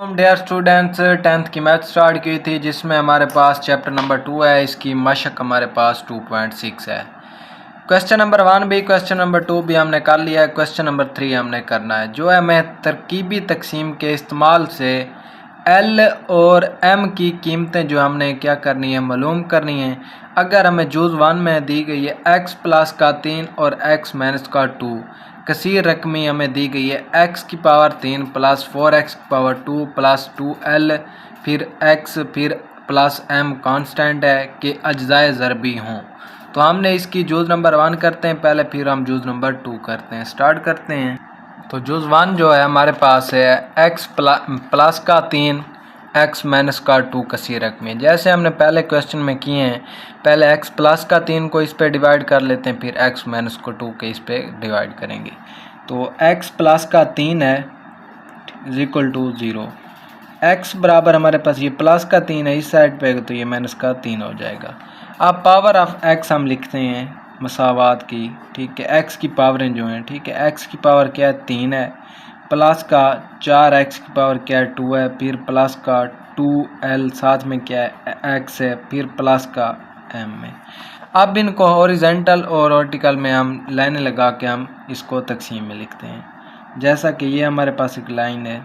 हम dear students 10th की math start की थी जिसमें हमारे पास चैप्टर नंबर 2 है। इसकी मशक हमारे पास 2.6 है। क्वेश्चन नंबर 1 भी क्वेश्चन नंबर 2 भी हमने कर लिया है। क्वेश्चन नंबर 3 हमने करना है। जो है हमें तरकीबी तकसीम के इस्तेमाल से एल और एम की कीमतें जो हमने क्या करनी है, मालूम करनी है। अगर हमें जूज़ 1 में दी गई है x प्लस का 3 और x माइनस का 2, कसीर रकमी हमें दी गई है x की पावर 3 प्लस 4x की पावर 2 प्लस 2l फिर x फिर प्लस m कांस्टेंट है कि अज्जाए ज़रबी हों। तो हमने इसकी जूज़ नंबर 1 करते हैं पहले, फिर हम जूज़ नंबर 2 करते हैं। स्टार्ट करते हैं। तो जूज़ 1 जो है हमारे पास है x प्लस का 3 x माइनस का 2 कसीर रकमी। जैसे हमने पहले क्वेश्चन में किए हैं, पहले x प्लस का 3 को इस पे डिवाइड कर लेते हैं, फिर x माइनस को 2 के इस पे डिवाइड करेंगे। तो x प्लस का 3 है इज इक्वल टू 0। x बराबर हमारे पास ये प्लस का 3 है, इस साइड पे तो ये माइनस का 3 हो जाएगा। अब पावर ऑफ x हम लिखते हैं मसावात की, ठीक है। x की पावरें जो हैं, ठीक है, x की पावर क्या है 3 है, प्लस का 4x की पावर क्या है 2 है, फिर प्लस का 2l साथ में क्या है x है, फिर प्लस का m है। अब इनको हॉरिजेंटल और वर्टिकल में हम लाइनें लगा के हम इसको तकसीम में लिखते हैं। जैसा कि ये हमारे पास एक लाइन है,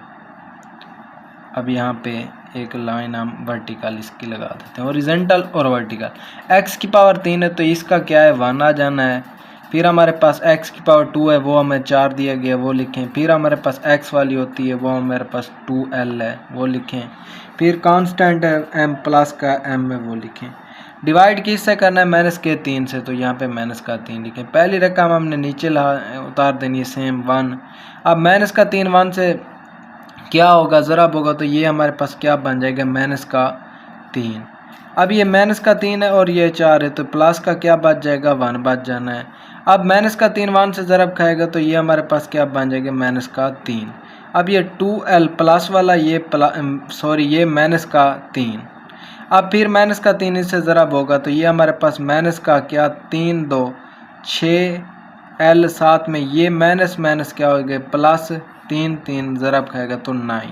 अब यहाँ पे एक लाइन हम वर्टिकल इसकी लगा देते हैं, हॉरिजेंटल और वर्टिकल। x की पावर 3 है तो इसका क्या है 1 आ जाना है। फिर हमारे पास x की पावर 2 है, वो हमें 4 दिया गया, वो लिखें। फिर हमारे पास x वाली होती है, वो हमारे पास 2l है, वो लिखें। फिर कांस्टेंट है m प्लस का m है, वो लिखें। डिवाइड किससे करना है, माइनस के 3 से, तो यहाँ पे माइनस का 3 लिखें। पहली रकम हमने नीचे उतार देनी है सेम 1। अब माइनस का 3 1 से क्या होगा, ज़रब होगा, तो ये हमारे पास क्या बन जाएगा माइनस का 3। अब ये माइनस का 3 है और ये 4 है, तो प्लस का क्या बच जाएगा 1 बच जाना है। अब माइनस का 3 1 से ज़रब खाएगा तो ये हमारे पास क्या बन जाएगा माइनस का 3। अब ये 2l प्लस वाला ये माइनस का 3। अब फिर माइनस का 3 इससे ज़रब होगा तो ये हमारे पास माइनस का क्या 3 2 6l साथ में ये माइनस माइनस क्या हो गया प्लस 3 3 ज़रब खाएगा तो 9,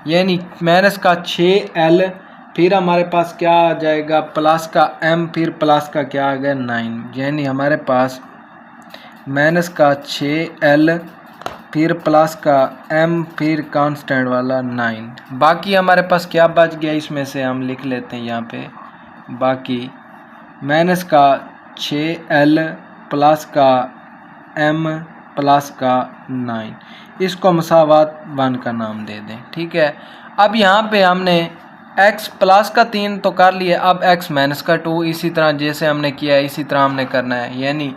यानी माइनस का 6l फिर हमारे पास क्या आ जाएगा प्लस का m फिर प्लस का क्या आ गया 9, यानी हमारे पास माइनस का 6l फिर प्लस का m फिर कांस्टेंट वाला 9। बाकी हमारे पास क्या बच गया, इसमें से हम लिख लेते हैं यहाँ पे, बाकी माइनस का 6l प्लस का m प्लस का 9, इसको मसावात 1 का नाम दे दें, ठीक है। अब यहाँ पे हमने x प्लस का 3 तो कर लिया, अब x माइनस का 2 इसी तरह जैसे हमने किया है इसी तरह हमने करना है, यानी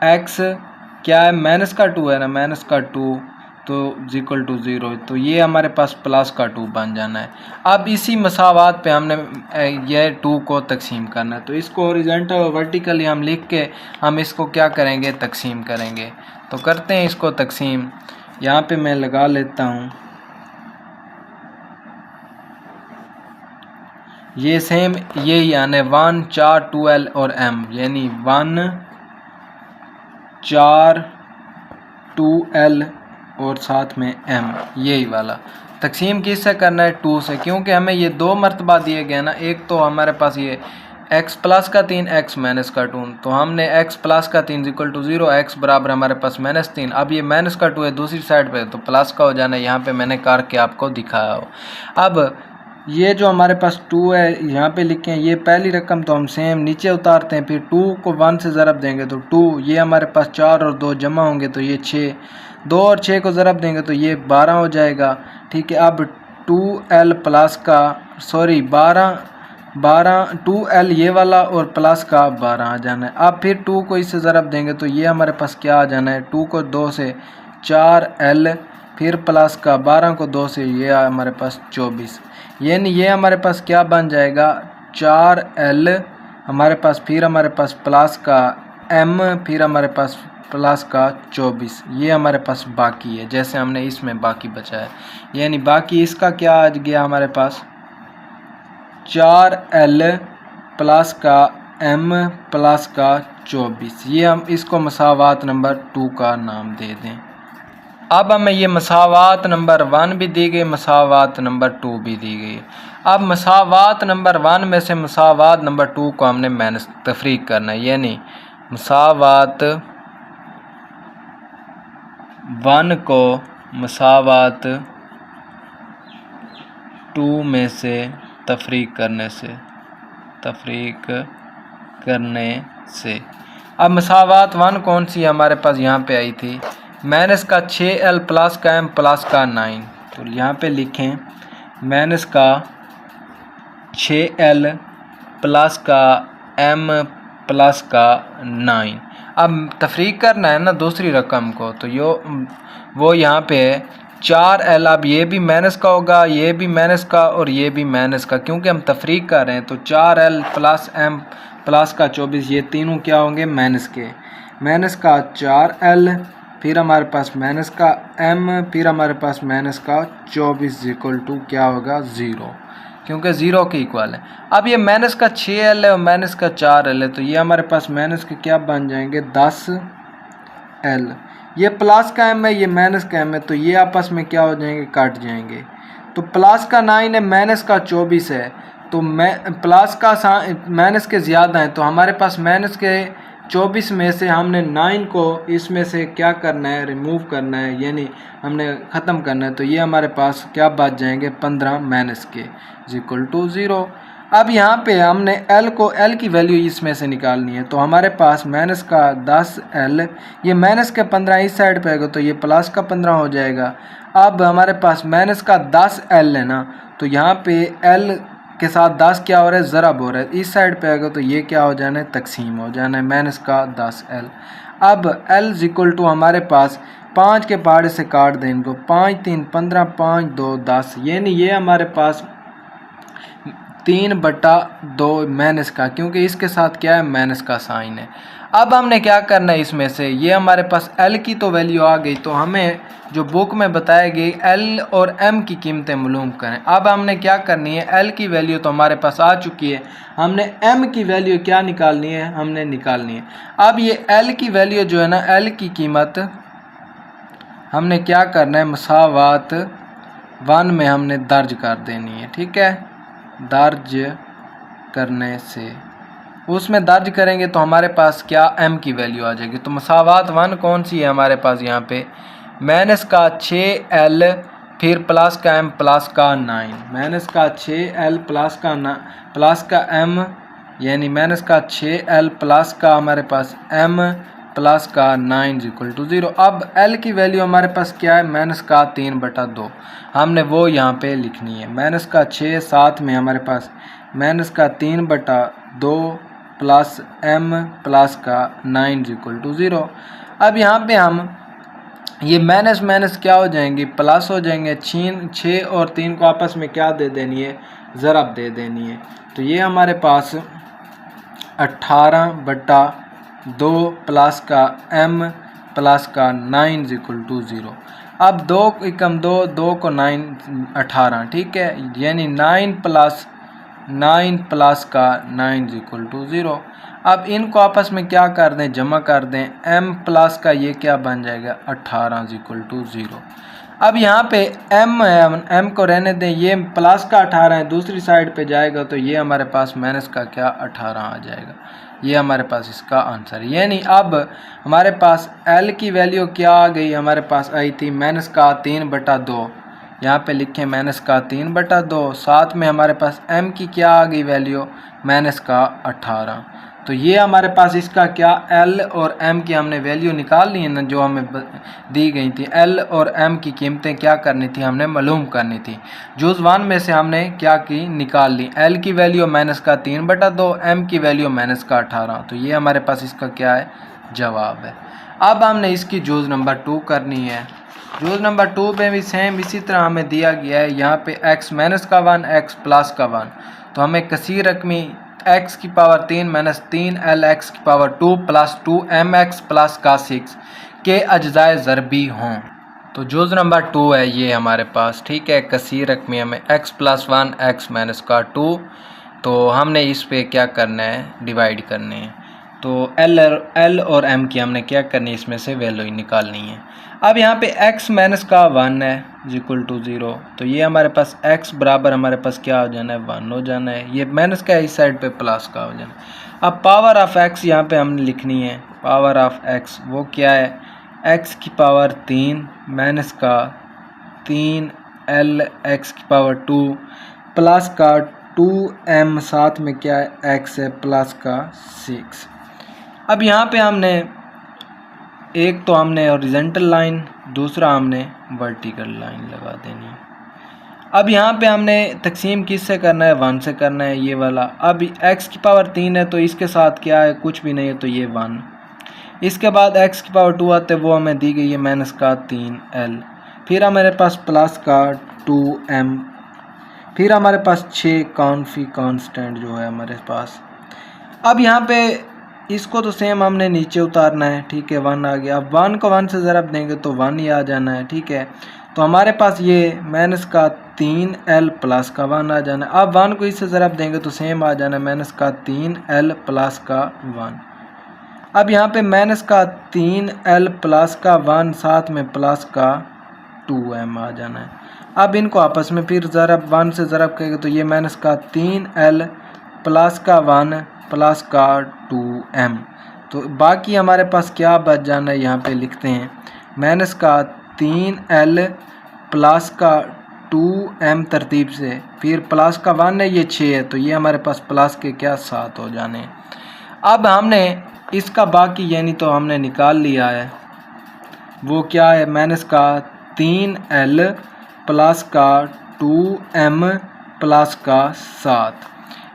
x क्या है माइनस का 2 है ना, माइनस का 2 तो इक्वल टू 0, तो ये हमारे पास प्लस का 2 बन जाना है। अब इसी मसावात पे हमने ये 2 को तकसीम करना है, तो इसको हॉरिजॉन्टल और वर्टिकली हम लिख के हम इसको क्या करेंगे तकसीम करेंगे। तो करते हैं इसको तकसीम। यहाँ पे मैं लगा लेता हूँ, ये सेम यही आने 1 4 2l और m, यानी 1 4 2l और साथ में m, यही वाला तकसीम किससे करना है 2 से, क्योंकि हमें ये 2 मरतबा दिए गए ना। एक तो हमारे पास ये x प्लस का 3 x माइनस का 2, तो हमने x प्लस का 3 इक्वल टू 0, x बराबर हमारे पास माइनस 3। अब ये माइनस का 2 है दूसरी साइड पे, तो प्लस का हो जाना है, यहाँ पे मैंने करके आपको दिखाया हो। अब ये जो हमारे पास 2 है यहाँ पे लिखें, ये पहली रकम तो हम सेम नीचे उतारते हैं, फिर 2 को 1 से ज़रब देंगे तो 2, ये हमारे पास 4 और 2 जमा होंगे तो ये 6, 2 और 6 को ज़रब देंगे तो ये 12 हो जाएगा, ठीक है। अब 2l प्लस का 2l ये वाला और प्लस का 12 आ जाना है। अब फिर 2 को इससे ज़रब देंगे तो ये हमारे पास क्या आ जाना है, 2 को 2 से 4l फिर प्लस का 12 को 2 से ये हमारे पास 24, यानी ये हमारे पास क्या बन जाएगा 4l हमारे पास, फिर हमारे पास प्लस का m फिर हमारे पास प्लस का 24, ये हमारे पास बाकी है जैसे हमने इसमें बाकी बचा है, यानी बाकी इसका क्या आ गया हमारे पास 4l प्लस का m प्लस का 24। ये हम इसको मसावात नंबर 2 का नाम दे दें। अब हमें ये मसावात नंबर 1 भी दी गई, मसावात नंबर 2 भी दी गई। अब मसावात नंबर 1 में से मसावात नंबर 2 को हमने माइनस तफरीक करना है, यानी मसावात 1 को मसावात 2 में से तफरीक करने से अब मसावात 1 कौन सी हमारे पास यहाँ पे आई थी, माइनस का 6l प्लस का m प्लस का 9। तो यहाँ पे लिखें माइनस का 6l प्लस का m प्लस का 9। अब तफरीक करना है ना दूसरी रकम को, तो वो यहाँ पे है 4l। अब ये भी माइनस का होगा, ये भी माइनस का और ये भी माइनस का, क्योंकि हम तफरीक कर रहे हैं। तो 4l प्लस m प्लस का 24, ये तीनों क्या होंगे माइनस के। माइनस का 4l, फिर हमारे पास माइनस का m, फिर हमारे पास माइनस का 24 इक्वल टू क्या होगा 0, क्योंकि 0 के इक्वल है। अब ये माइनस का 6l है और माइनस का 4l है, तो ये हमारे पास माइनस के क्या बन जाएंगे 10l। ये प्लस का m है, ये माइनस का m है, तो ये आपस में क्या हो जाएंगे कट जाएंगे। तो प्लस का 9 है, माइनस का 24 है, तो प्लस का माइनस के ज़्यादा है, तो हमारे पास माइनस के 24 में से हमने 9 को इसमें से क्या करना है रिमूव करना है, यानी हमने ख़त्म करना है। तो ये हमारे पास क्या बच जाएंगे 15 माइनस के इक्वल टू 0। अब यहाँ पे हमने l की वैल्यू इसमें से निकालनी है, तो हमारे पास माइनस का 10l, ये माइनस के 15 इस साइड पे आएगा, तो ये प्लस का 15 हो जाएगा। अब हमारे पास माइनस का 10l है ना, तो यहाँ पे l के साथ 10 क्या हो रहा है ज़रब हो रहा है, इस साइड पे आएगा, तो ये क्या हो जाना है तकसीम हो जाना है, माइनस का 10l। अब l इक्वल टू हमारे पास 5 के पहाड़े से काट दें इनको, 5 3 15, 5 2 10, यानी ये हमारे पास 3/2 माइनस का, क्योंकि इसके साथ क्या है माइनस का साइन है। अब हमने क्या करना है इसमें से, ये हमारे पास l की तो वैल्यू आ गई, तो हमें जो बुक में बताया गया l और m की कीमतें मालूम करें। अब हमने क्या करनी है, l की वैल्यू तो हमारे पास आ चुकी है, हमने m की वैल्यू क्या निकालनी है, हमने निकालनी है। अब ये l की वैल्यू जो है ना, l की कीमत हमने क्या करना है मसावात 1 में हमने दर्ज कर देनी है, ठीक है। दर्ज करने से उसमें दर्ज करेंगे तो हमारे पास क्या m की वैल्यू आ जाएगी। तो मसावात 1 कौन सी है हमारे पास यहाँ पे, माइनस का 6l, फिर प्लस का m प्लस का 9, माइनस का 6l प्लस का m, यानी माइनस का 6l प्लस का हमारे पास m प्लस का 9 इक्वल टू 0। अब l की वैल्यू हमारे पास क्या है माइनस का 3/2, हमने वो यहाँ पे लिखनी है। माइनस का 6 साथ में हमारे पास माइनस का 3/2 प्लस m प्लस का 9 इक्वल टू 0। अब यहाँ पे हम ये माइनस माइनस क्या हो जाएंगे प्लस हो जाएंगे, 6 और 3 को आपस में क्या दे देनी है ज़रब दे देनी है। तो ये हमारे पास 18/2 प्लस का m प्लस का 9 इक्वल टू 0। अब 2 एकम 2, 2 को 9 18, ठीक है, यानी 9 प्लस का 9 इक्वल टू 0। अब इनको आपस में क्या कर दें जमा कर दें, m प्लस का ये क्या बन जाएगा 18 इक्वल टू 0। अब यहाँ पे m है, m को रहने दें, ये प्लस का 18 है, दूसरी साइड पे जाएगा तो ये हमारे पास माइनस का क्या 18 आ जाएगा। ये हमारे पास इसका आंसर है। यानी अब हमारे पास l की वैल्यू क्या आ गई, हमारे पास आई थी माइनस का 3/2, यहाँ पे लिखें माइनस का 3/2, साथ में हमारे पास m की क्या आ गई वैल्यू माइनस का 18। तो ये हमारे पास इसका क्या l और m की हमने वैल्यू निकाल ली है ना, जो हमें दी गई थी। l और m की कीमतें क्या करनी थी हमने मालूम करनी थी। जुज़ 1 में से हमने क्या की निकाल ली, l की वैल्यू माइनस का 3/2, m की वैल्यू माइनस का 18। तो ये हमारे पास इसका क्या है जवाब है। अब हमने इसकी जुज़ नंबर 2 करनी है। जुज़ नंबर 2 पे भी सेम इसी तरह हमें दिया गया है, यहाँ पे x माइनस का 1 x प्लस का 1, तो हमें कसीर रकमी x की पावर 3 माइनस 3 l x की power 2 plus 2 m x plus का 6 के अज्जाए ज़रबी हों। तो जुज़ नंबर 2 है ये हमारे पास, ठीक है। कसीर रकमी हमें x प्लस 1 x माइनस का 2, तो हमने इस पे क्या करना है डिवाइड करने हैं। तो एल और एम की हमने क्या करनी है, इसमें से वैल्यू निकालनी है। अब यहाँ पे x माइनस का 1 है इक्वल टू 0, तो ये हमारे पास x बराबर हमारे पास क्या हो जाना है, 1 हो जाना है। ये माइनस का है, इस साइड पे प्लस का हो जाना है। अब पावर ऑफ x यहाँ पे हमने लिखनी है, पावर ऑफ x वो क्या है, x की पावर 3 माइनस का 3 l x की पावर 2 प्लस का 2m साथ में क्या है x है प्लस का 6। अब यहाँ पे हमने एक तो हमने हॉरिजॉन्टल लाइन, दूसरा हमने वर्टिकल लाइन लगा देनी है। अब यहाँ पे हमने तकसीम किससे करना है, 1 से करना है, ये वाला। अब x की पावर 3 है तो इसके साथ क्या है, कुछ भी नहीं है, तो ये 1। इसके बाद x की पावर 2 आते वो हमें दी गई है माइनस का 3l, फिर हमारे पास प्लस का 2m, फिर हमारे पास 6 कांस्टेंट जो है हमारे पास। अब यहाँ पे इसको तो सेम हमने नीचे उतारना है, ठीक है, 1 आ गया। अब 1 को 1 से ज़रब देंगे तो 1 ही आ जाना है, ठीक है। तो हमारे पास ये माइनस का 3l प्लस का 1 आ जाना है। अब 1 को इससे ज़रब देंगे तो सेम आ जाना है, माइनस का 3l प्लस का 1। अब यहाँ पे माइनस का 3l प्लस का 1 साथ में प्लस का 2m आ जाना है। अब इनको आपस में फिर ज़रब 1 से ज़रब करेंगे तो ये माइनस का 3l प्लस का 1 प्लस का 2m, तो बाकी हमारे पास क्या बच जाना है, यहाँ पे लिखते हैं माइनस का 3l प्लस का 2m तरतीब से, फिर प्लस का 1 है, ये 6 है, तो ये हमारे पास प्लस के क्या 7 हो जाने हैं। अब हमने इसका बाकी यानी तो हमने निकाल लिया है, वो क्या है, माइनस का 3l प्लस का 2m प्लस का 7।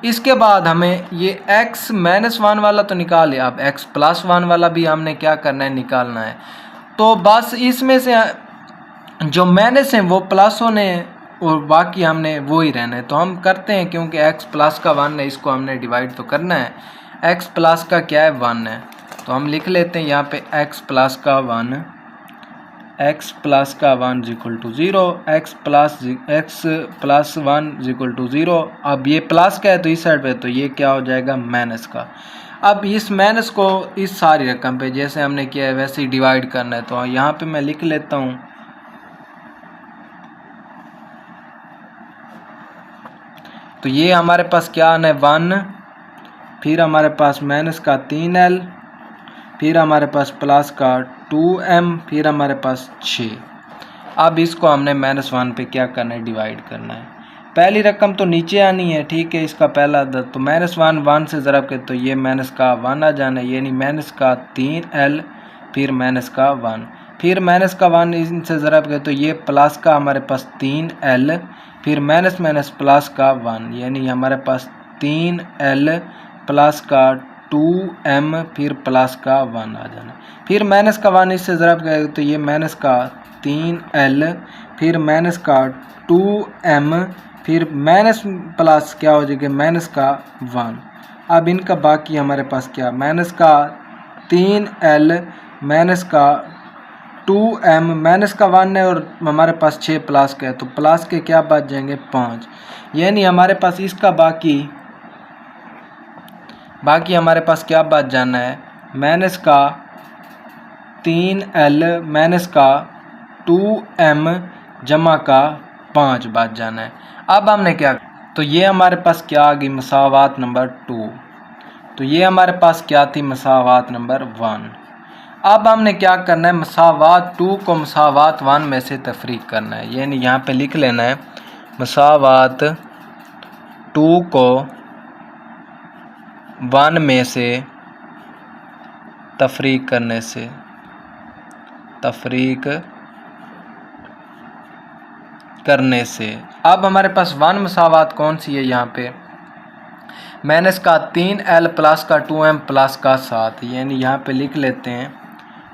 इसके बाद हमें ये x माइनस 1 वाला तो निकाल लिया, अब x प्लस 1 वाला भी हमने क्या करना है, निकालना है। तो बस इसमें से जो माइनस हैं वो प्लस होने हैं और बाकी हमने वो ही रहना है। तो हम करते हैं, क्योंकि x प्लस का 1 है, इसको हमने डिवाइड तो करना है। x प्लस का क्या है, 1 है, तो हम लिख लेते हैं यहाँ पे x प्लस का 1, x प्लस का 1 equal to 0, x plus 1 equal to 0। अब ये प्लस का है तो इस साइड पे, तो ये क्या हो जाएगा, माइनस का। अब इस माइनस को इस सारी रकम पे जैसे हमने किया है वैसे ही डिवाइड करना है, तो यहाँ पे मैं लिख लेता हूँ, तो ये हमारे पास क्या आना है, 1, फिर हमारे पास माइनस का 3l, फिर हमारे पास प्लस का 2m, फिर हमारे पास 6। अब इसको हमने माइनस 1 पे क्या करना है, डिवाइड करना है। पहली रकम तो नीचे आनी है, ठीक है, इसका पहला अदद, तो माइनस 1 से ज़रब के तो ये माइनस का 1 आ जाना है, यानी माइनस का 3l, फिर माइनस का 1, फिर माइनस का 1 इनसे ज़रब के तो ये प्लस का हमारे पास 3l, फिर माइनस माइनस प्लस का 1, यानी हमारे पास 3l प्लस का 2m, फिर प्लस का 1 आ जाना। फिर माइनस का 1 इससे ज़रब करेंगे तो ये माइनस का 3l, फिर माइनस का 2m, फिर माइनस प्लस क्या हो जाएगा, माइनस का 1। अब इनका बाकी हमारे पास क्या, माइनस का 3l माइनस का 2m, माइनस का 1 है और हमारे पास 6 प्लस का है, तो प्लस के क्या बच जाएंगे, 5। यानी हमारे पास इसका बाकी हमारे पास क्या बच जाना है, माइनस का 3l माइनस का 2m जमा का 5 बच जाना है। अब हमने क्या, तो ये हमारे पास क्या आ गई, मसावात नंबर 2। तो ये हमारे पास क्या थी, मसावात नंबर 1। अब हमने क्या करना है, मसावात 2 को मसावात 1 में से तफरीक करना है, यानी यहाँ पे लिख लेना है मसावात 2 को 1 में से तफरीक करने से। अब हमारे पास 1 मसावात कौन सी है, यहाँ पे माइनस का 3l प्लस का 2m प्लस का 7, यानी यहाँ पे लिख लेते हैं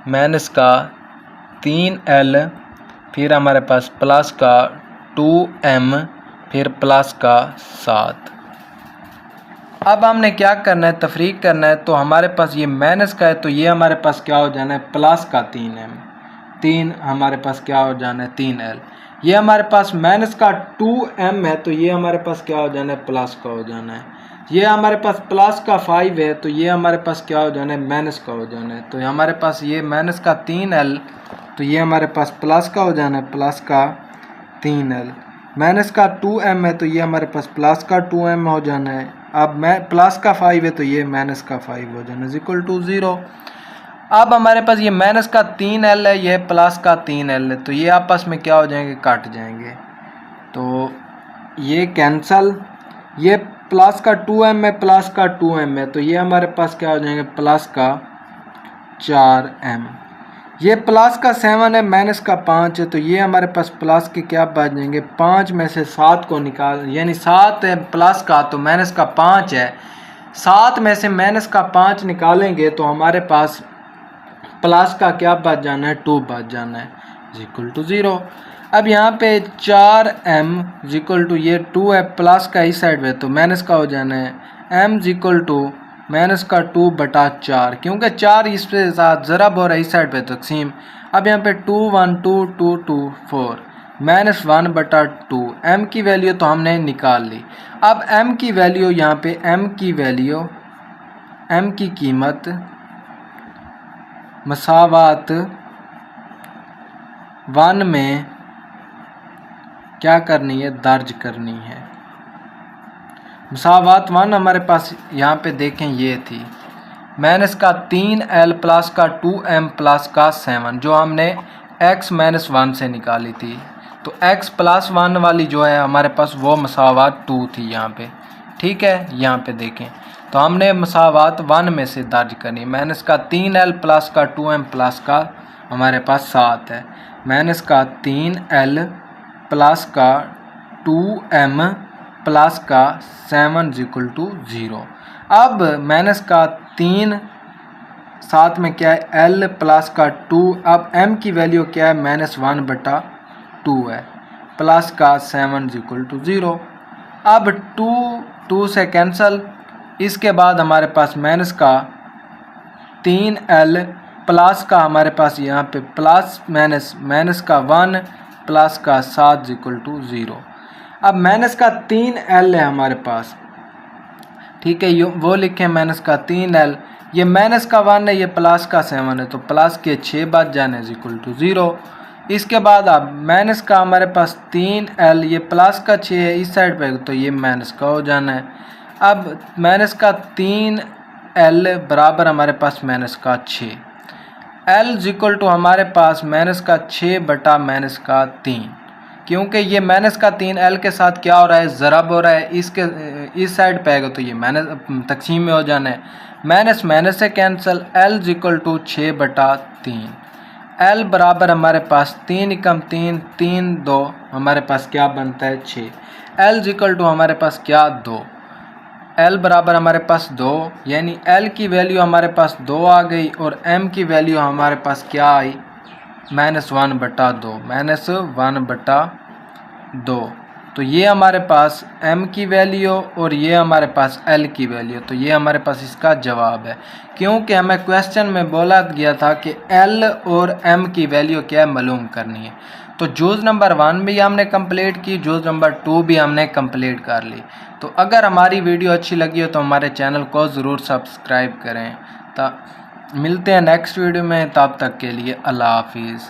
माइनस का 3l, फिर हमारे पास प्लस का 2m, फिर प्लस का 7। अब हमने क्या करना है, तफरीक करना है, तो हमारे पास ये माइनस का है तो ये हमारे पास क्या हो जाना है, प्लस का 3 हमारे पास क्या हो जाना है, 3l। ये हमारे पास माइनस का 2m है तो ये हमारे पास क्या हो जाना है, प्लस का हो जाना है। ये हमारे पास प्लस का 5 है तो ये हमारे पास क्या हो जाना है, माइनस का हो जाना है। तो हमारे पास ये माइनस का 3l, तो ये हमारे पास प्लस का हो जाना है, प्लस का 3l। माइनस का 2m है तो ये हमारे पास प्लस का 2m हो जाना है। अब मैं प्लस का 5 है तो ये माइनस का 5 हो जाना है, इक्वल टू 0। अब हमारे पास ये माइनस का 3l है, ये प्लस का 3l है, तो ये आपस में क्या हो जाएंगे, कट जाएंगे। तो ये कैंसल, ये प्लस का 2m है, प्लस का 2m है, तो ये हमारे पास क्या हो जाएंगे, प्लस का 4m। ये प्लस का 7 है, माइनस का 5 है, तो ये हमारे पास प्लस के क्या बच जाएंगे, 5 में से 7 को निकाल, यानी 7 है प्लस का तो माइनस का 5 है, 7 में से माइनस का 5 निकालेंगे तो हमारे पास प्लस का क्या बच जाना है, 2 बच जाना है, इक्वल टू 0। अब यहाँ पे 4m इक्वल टू ये 2 है, प्लस का इस साइड पे तो माइनस का हो जाना है, m इक्वल टू माइनस का 2/4, क्योंकि 4 इस पे साथ ज़रब हो रहा है इस साइड पे तकसीम। अब यहाँ पे 2 1 2 2 2 4 -1/2, m की वैल्यू तो हमने निकाल ली। अब m की वैल्यू यहाँ पे m की कीमत मसावात 1 में क्या करनी है, दर्ज करनी है। मसावात 1 हमारे पास यहाँ पे देखें ये थी, माइनस का 3l प्लस का 2m प्लस का 7, जो हमने x - 1 से निकाली थी। तो x + 1 वाली जो है हमारे पास वो मसावात 2 थी यहाँ पे, ठीक है। यहाँ पे देखें तो हमने मसावात 1 में से दर्ज करनी, माइनस का 3l प्लस का 2m प्लस का हमारे पास 7 है, माइनस का 3l प्लस का 2m प्लस का 7 इक्वल टू 0। अब माइनस का 3 साथ में क्या है, l प्लस का 2, अब m की वैल्यू क्या है, -1/2 है, प्लस का 7 इक्वल टू 0। अब 2 से कैंसल, इसके बाद हमारे पास माइनस का 3l प्लस का हमारे पास यहाँ पे प्लस माइनस का 1 प्लस का 7 इक्वल टू 0। अब माइनस का 3l है हमारे पास, ठीक है, ये वो लिखें माइनस का 3l, ये माइनस का 1 है, ये प्लस का 7 है, तो प्लस के 6 बच जाने इक्वल टू 0। इसके बाद अब माइनस का हमारे पास 3l, ये प्लस का 6 है इस साइड पे, तो ये माइनस का हो जाना है। अब माइनस का 3l बराबर हमारे पास माइनस का 6, l इक्वल टू हमारे पास माइनस का 6 बटा माइनस का 3, क्योंकि ये माइनस का 3 l के साथ क्या हो रहा है, ज़रब हो रहा है, इसके इस साइड पे आएगा तो ये माइनस तकसीम में हो जाना है, माइनस माइनस से cancel, l equal to 6/3, l बराबर हमारे पास 3 एकम 3 3 2 हमारे पास क्या बनता है 6, l इक्वल टू हमारे पास क्या 2, l बराबर हमारे पास 2, यानी l की वैल्यू हमारे पास 2 आ गई और m की वैल्यू हमारे पास क्या आई, -1/2, -1/2। तो ये हमारे पास m की वैल्यू और ये हमारे पास l की वैल्यू, तो ये हमारे पास इसका जवाब है, क्योंकि हमें क्वेश्चन में बोला गया था कि l और m की वैल्यू क्या है, मालूम करनी है। तो जूज़ नंबर 1 भी हमने कंप्लीट की, जूज़ नंबर 2 भी हमने कंप्लीट कर ली। तो अगर हमारी वीडियो अच्छी लगी हो तो हमारे चैनल को ज़रूर सब्सक्राइब करें। मिलते हैं नेक्स्ट वीडियो में, तब तक के लिए अल्लाह हाफिज़।